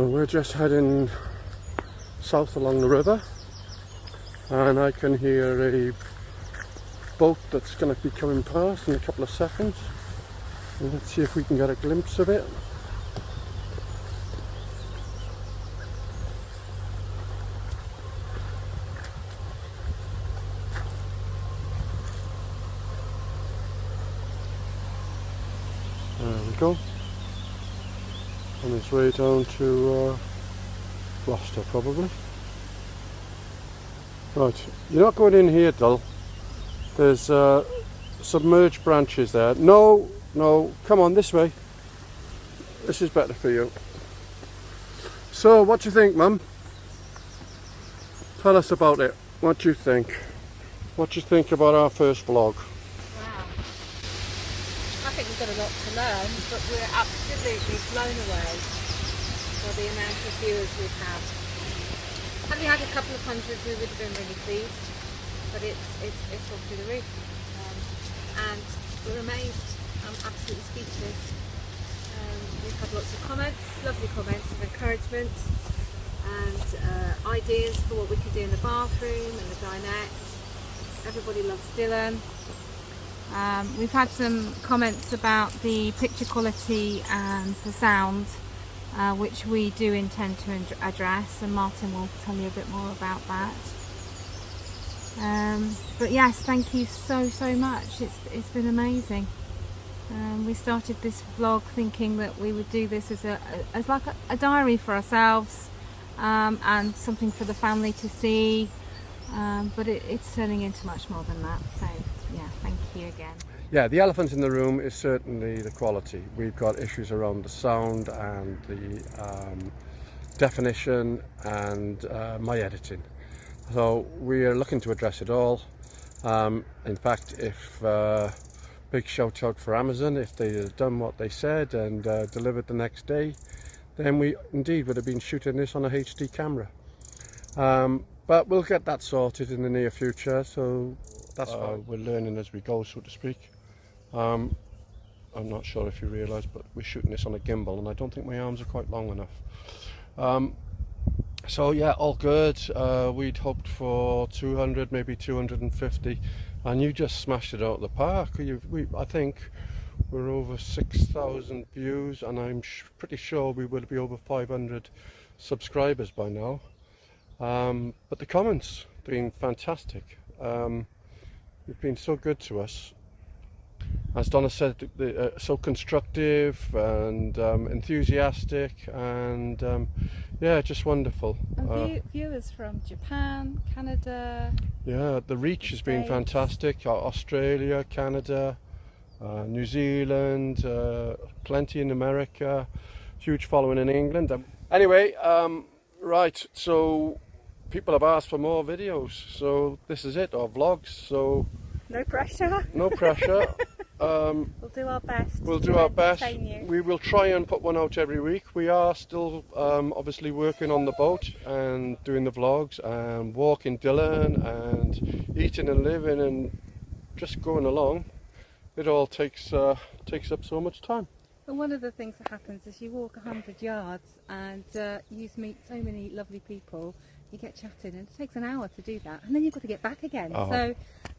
So we're just heading south along the river, and I can hear a boat that's going to be coming past in a couple of seconds. And let's see if we can get a glimpse of it. There we go. On its way down to Gloucester, probably. Right, you're not going in here, Dull. There's submerged branches there. No, come on this way. This is better for you. So, what do you think, Mum? Tell us about it. What do you think? What do you think about our first vlog? Wow. I think we've got a lot to learn, but we're absolutely blown away by the amount of viewers we've had. Had we had a couple of hundred, we would have been really pleased, but it's all through the roof. And we're amazed. I'm absolutely speechless. We've had lots of comments, lovely comments of encouragement and ideas for what we could do in the bathroom and the dinette. Everybody loves Dylan. We've had some comments about the picture quality and the sound, which we do intend to address, and Martin will tell you a bit more about that. But yes, thank you so much. It's been amazing. We started this vlog thinking that we would do this as like a diary for ourselves, and something for the family to see, but it's turning into much more than that. So yeah, thank you again. Yeah, the elephant in the room is certainly the quality. We've got issues around the sound and the definition and my editing. So we are looking to address it all. In fact, if big shout out for Amazon, if they had done what they said and delivered the next day, then we indeed would have been shooting this on a HD camera. But we'll get that sorted in the near future, so that's fine. We're learning as we go, so to speak. I'm not sure if you realise, but we're shooting this on a gimbal, and I don't think my arms are quite long enough. So yeah, all good. We'd hoped for 200, maybe 250, and you just smashed it out of the park. I think we're over 6,000 views, and I'm pretty sure we will be over 500 subscribers by now. But the comments have been fantastic. You've been so good to us. As Donna said, so constructive and enthusiastic, and yeah, just wonderful. And viewers from Japan, Canada. Yeah, the reach has been fantastic. Australia, Canada, New Zealand, plenty in America, huge following in England. Anyway, right, so people have asked for more videos, so this is it, our vlogs. So no pressure. No pressure. We'll do our best. We'll do our best. We will try and put one out every week. We are still obviously working on the boat and doing the vlogs and walking Dylan and eating and living and just going along. It all takes up so much time. And one of the things that happens is you walk 100 yards and you meet so many lovely people. You get chatting, and it takes an hour to do that, and then you've got to get back again. So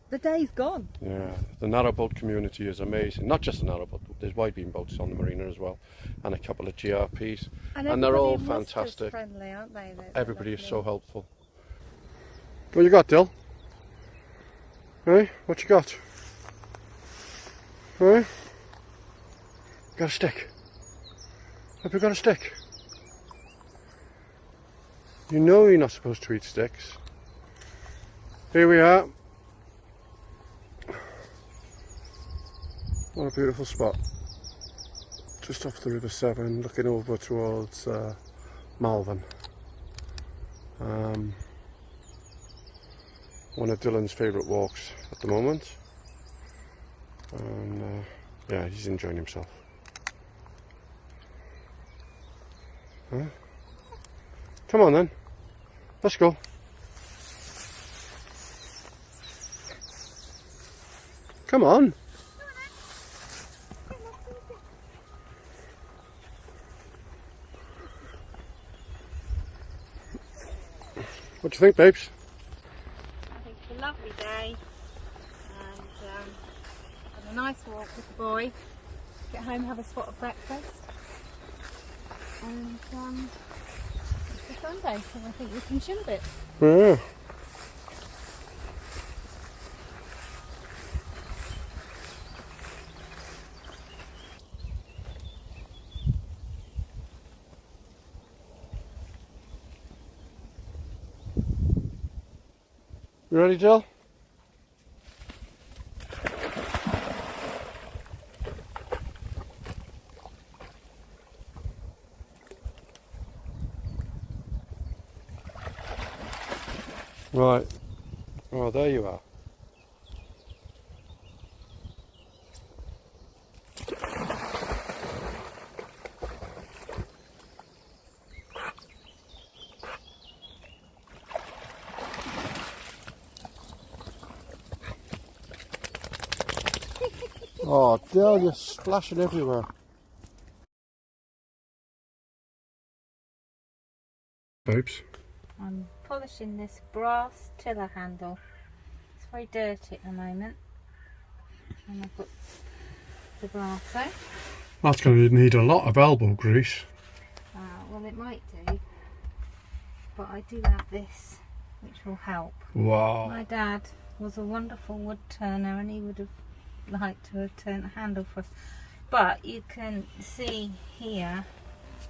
the day's gone. Yeah, the narrowboat community is amazing. Not just the narrowboat, there's wide beam boats on the marina as well, and a couple of GRPs, and they're all fantastic. Friendly, aren't they? Everybody is so helpful. What you got, Dill? Hey, what you got? Hey, got a stick? Have you got a stick? You know you're not supposed to eat sticks. Here we are. What a beautiful spot. Just off the River Severn, looking over towards Malvern. One of Dylan's favourite walks at the moment. And yeah, he's enjoying himself. Huh? Come on then. Let's go. Come on. What do you think, babes? I think it's a lovely day, and had a nice walk with the boy. Get home, have a spot of breakfast, and it's a Sunday, so I think we can chill a bit. Yeah. You ready, Jill? Right. Oh, there you are. Oh, Dale, you're splashing everywhere. Babes. I'm polishing this brass tiller handle. It's very dirty at the moment, and I've got the brass out. That's going to need a lot of elbow grease. Well, it might do, but I do have this, which will help. Wow. My dad was a wonderful wood turner, and he would have liked to have turned the handle for us. But you can see here,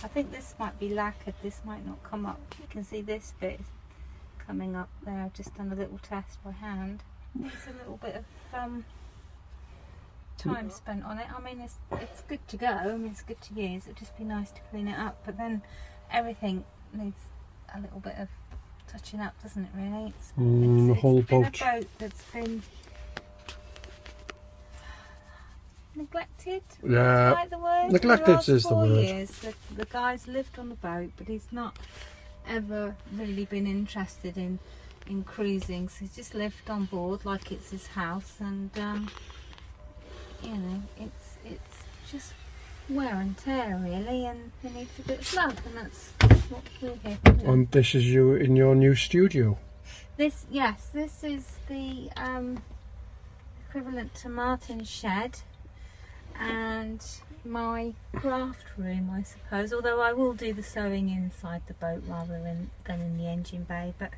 I think this might be lacquered, this might not come up. You can see this bit is coming up there. I've just done a little test by hand. It's a little bit of time spent on it. I mean, it's good to go. I mean, it's good to use. It'd just be nice to clean it up, but then everything needs a little bit of touching up, doesn't it, really? It's the whole been boat. a boat that's been neglected. Yeah, Is that the word? neglected For the is last the 4 word. years, the guy's lived on the boat, but he's not ever really been interested in cruising. So he's just lived on board like it's his house, and you know, it's just wear and tear really, and he needs a bit of love, and that's what we're here to do. And this is you in your new studio. This is the equivalent to Martin's shed and my craft room, I suppose, although I will do the sewing inside the boat rather than in the engine bay, but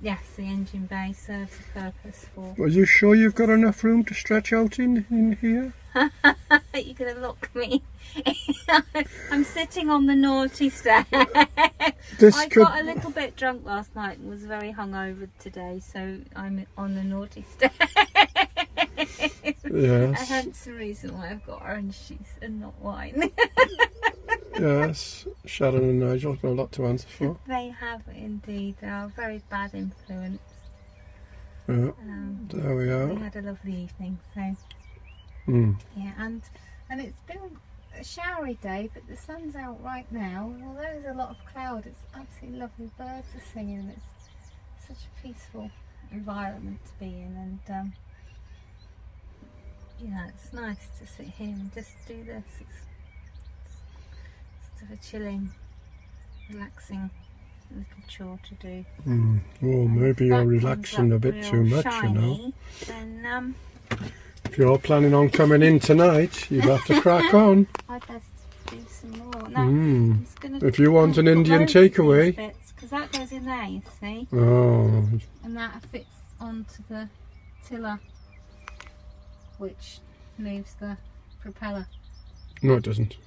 yes, the engine bay serves a purpose for... Are you sure you've got enough room to stretch out in here? You're going to lock me. I'm sitting on the naughty step. I got a little bit drunk last night and was very hungover today, so I'm on the naughty step. Yes. Hence the reason why I've got orange juice and not wine. Yes, Sharon and Nigel have got a lot to answer for. They have indeed. They are a very bad influence. Yeah, there we are. We had a lovely evening, so yeah, and it's been a showery day, but the sun's out right now. Although there's a lot of cloud, it's absolutely lovely. Birds are singing. It's such a peaceful environment to be in, and yeah, it's nice to sit here and just do this. It's sort of a chilling, relaxing little chore to do. Well, maybe you're relaxing a bit too much, shiny, you know. Then if you're planning on coming in tonight, you'd have to crack on. I'd best do some more. No, I'm just gonna If you want an Indian takeaway. Because that goes in there, you see. Oh. And that fits onto the tiller, which moves the propeller. No, it doesn't.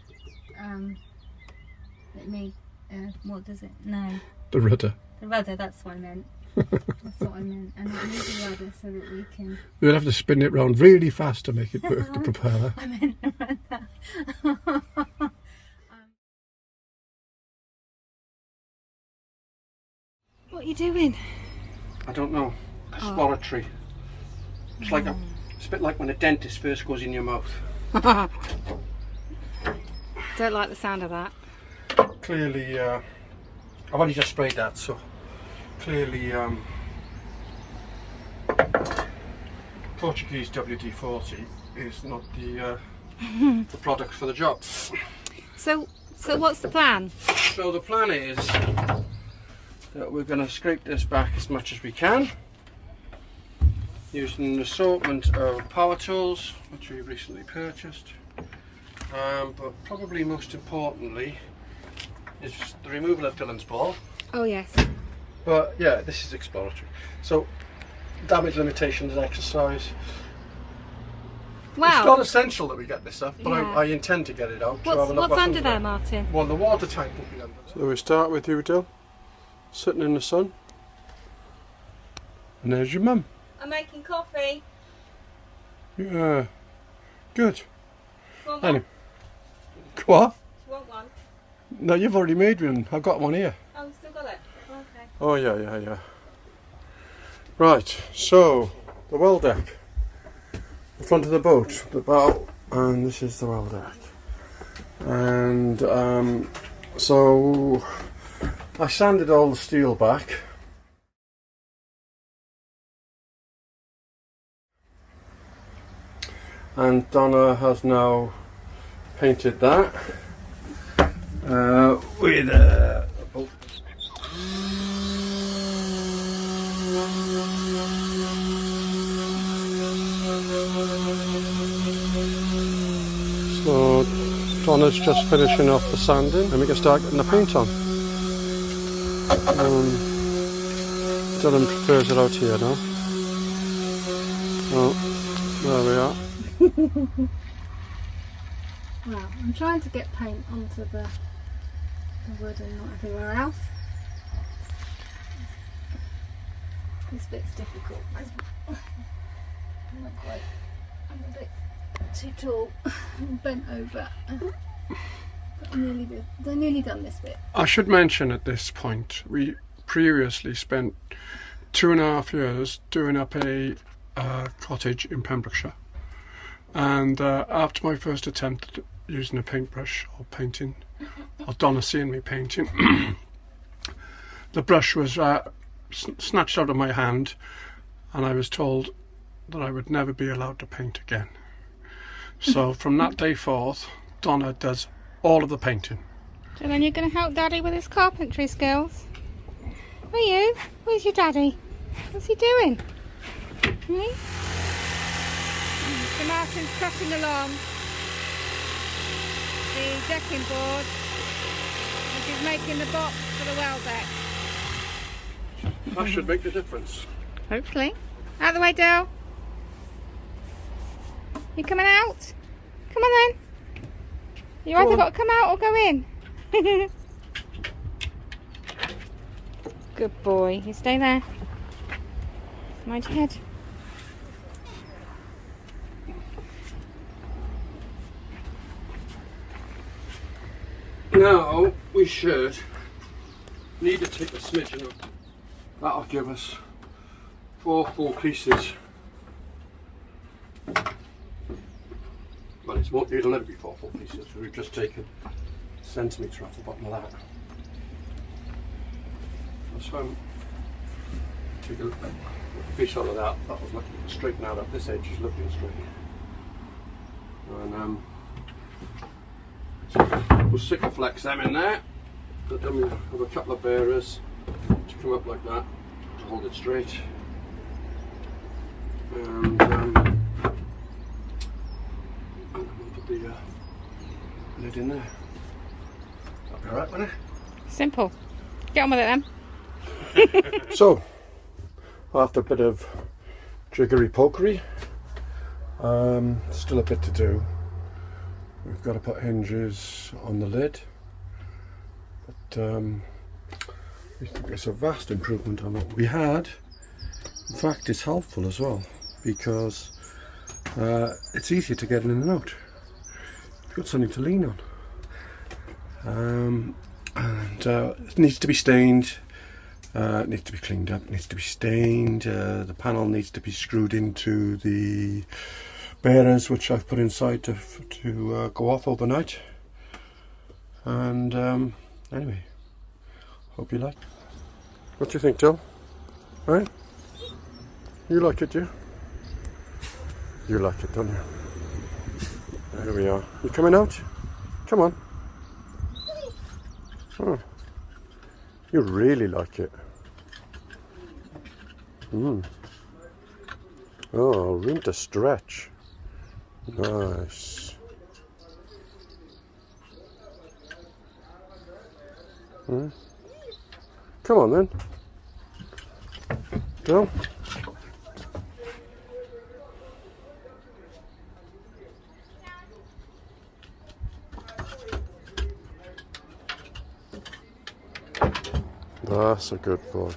What does it? No. The rudder. The rudder, that's what I meant. That's what I meant. And it moves the rudder so that we can... You'll have to spin it round really fast to make it work, the propeller. I meant the rudder. What are you doing? I don't know. Exploratory. It's like it's a bit like when a dentist first goes in your mouth. Don't like the sound of that. Clearly, I've only just sprayed that, so clearly Portuguese WD-40 is not the product for the job. So what's the plan? So the plan is So we're going to scrape this back as much as we can using an assortment of power tools which we recently purchased, but probably most importantly is the removal of Dylan's ball. Oh yes. But yeah, this is exploratory. So damage limitations exercise. Wow. It's not essential that we get this up, but Yeah. I intend to get it out. To have a look What's under there, Martin? Well, the water tank will be under. So we start with you, Dill, sitting in the sun. And there's your mum. I'm making coffee. Yeah, good. You want Anyway. one? What? You want one? No, you've already made one. I've got one here. Oh, you still got it? Okay. Oh yeah. Right, so the well deck. The front of the boat, the bow, and this is the well deck. And so I sanded all the steel back. And Donna has now painted that with a boat. So Donna's just finishing off the sanding and we can start getting the paint on. Dylan prefers it out here now. Oh, there we are. Well, I'm trying to get paint onto the wood and not everywhere else. This bit's difficult because I'm not quite, I'm a bit too tall, I'm bent over. But I'm nearly done this bit. I should mention at this point, we previously spent 2.5 years doing up a cottage in Pembrokeshire. And after my first attempt at using a paintbrush or painting, or Donna seeing me painting, the brush was snatched out of my hand and I was told that I would never be allowed to paint again. So from that day forth, Donna does all of the painting. And then you're going to help Daddy with his carpentry skills. Are you? Where's your Daddy? What's he doing? Hmm? So Martin's crossing along the decking board as he's making the box for the well deck. That should make the difference. Hopefully. Out of the way, Dale. You coming out? Come on then. You either got to come out or go in. Good boy. You stay there. Mind your head. Now we should need to take a smidgen of. That'll give us 4 full pieces. Well, it'll never be 4 full pieces because we've just taken a centimetre off the bottom of that. So take a piece out of that. That was looking straighten out up. This edge is looking straight. And we'll stick a flex them in there, but then we'll have a couple of bearers to come up like that to hold it straight. And then we'll put the lid in there. That'll be alright, won't it? Simple. Get on with it then. So, after a bit of jiggery pokery, still a bit to do. We've got to put hinges on the lid, but we think it's a vast improvement on what we had. In fact, it's helpful as well because it's easier to get in and out. You've got something to lean on, and it needs to be stained. It needs to be cleaned up. It needs to be stained. The panel needs to be screwed into the bearers, which I've put inside to go off overnight. And anyway, hope you like it. What do you think, Jill? Right? You like it, do you? You like it, don't you? There we are. You coming out? Come on. Oh, you really like it. Oh, room to stretch. Nice. Come on then. Go. That's a good boy.